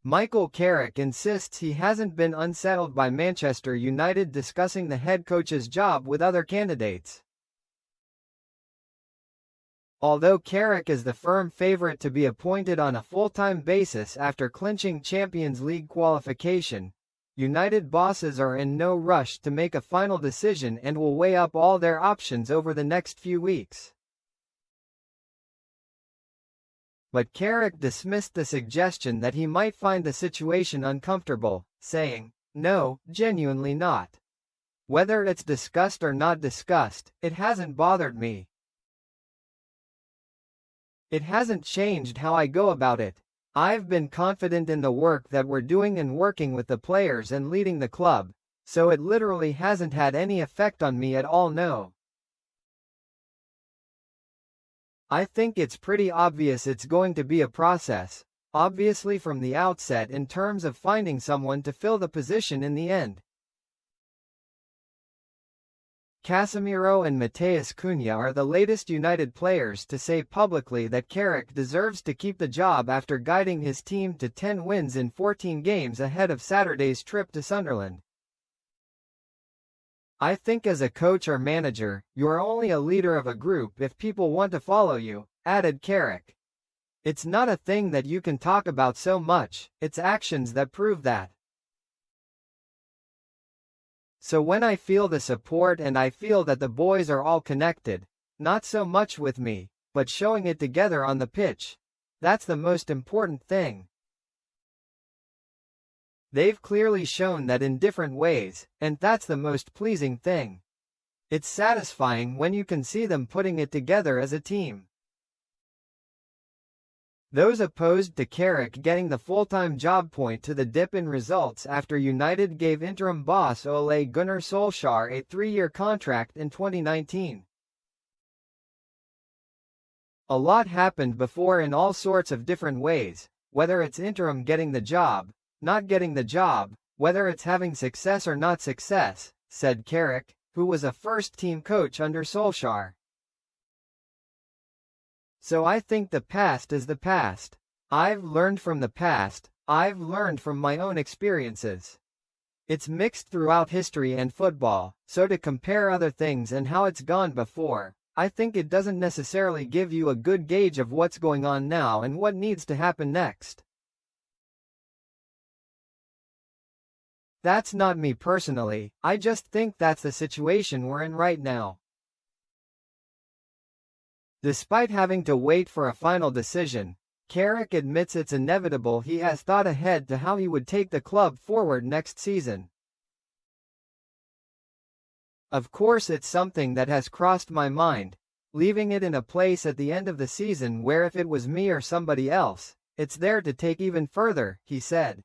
Michael Carrick insists he hasn't been unsettled by Manchester United discussing the head coach's job with other candidates. Although Carrick is the firm favourite to be appointed on a full-time basis after clinching Champions League qualification, United bosses are in no rush to make a final decision and will weigh up all their options over the next few weeks. But Carrick dismissed the suggestion that he might find the situation uncomfortable, saying, "No, genuinely not. Whether it's discussed or not discussed, it hasn't bothered me. It hasn't changed how I go about it. I've been confident in the work that we're doing and working with the players and leading the club, so it literally hasn't had any effect on me at all. No. I think it's pretty obvious it's going to be a process, obviously from the outset in terms of finding someone to fill the position in the end." Casemiro and Matheus Cunha are the latest United players to say publicly that Carrick deserves to keep the job after guiding his team to 10 wins in 14 games ahead of Saturday's trip to Sunderland. "I think as a coach or manager, you're only a leader of a group if people want to follow you," added Carrick. "It's not a thing that you can talk about so much, it's actions that prove that. So when I feel the support and I feel that the boys are all connected, not so much with me, but showing it together on the pitch, that's the most important thing. They've clearly shown that in different ways, and that's the most pleasing thing. It's satisfying when you can see them putting it together as a team." Those opposed to Carrick getting the full-time job point to the dip in results after United gave interim boss Ole Gunnar Solskjaer a 3-year contract in 2019. "A lot happened before in all sorts of different ways, whether it's interim getting the job, not getting the job, whether it's having success or not success," said Carrick, who was a first-team coach under Solskjaer. "So I think the past is the past. I've learned from the past, I've learned from my own experiences. It's mixed throughout history and football, so to compare other things and how it's gone before, I think it doesn't necessarily give you a good gauge of what's going on now and what needs to happen next. That's not me personally, I just think that's the situation we're in right now." Despite having to wait for a final decision, Carrick admits it's inevitable he has thought ahead to how he would take the club forward next season. "Of course it's something that has crossed my mind, leaving it in a place at the end of the season where if it was me or somebody else, it's there to take even further," he said.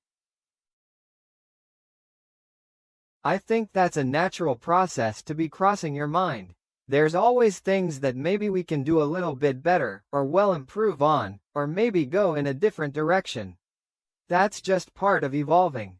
"I think that's a natural process to be crossing your mind. There's always things that maybe we can do a little bit better, or well improve on, or maybe go in a different direction. That's just part of evolving.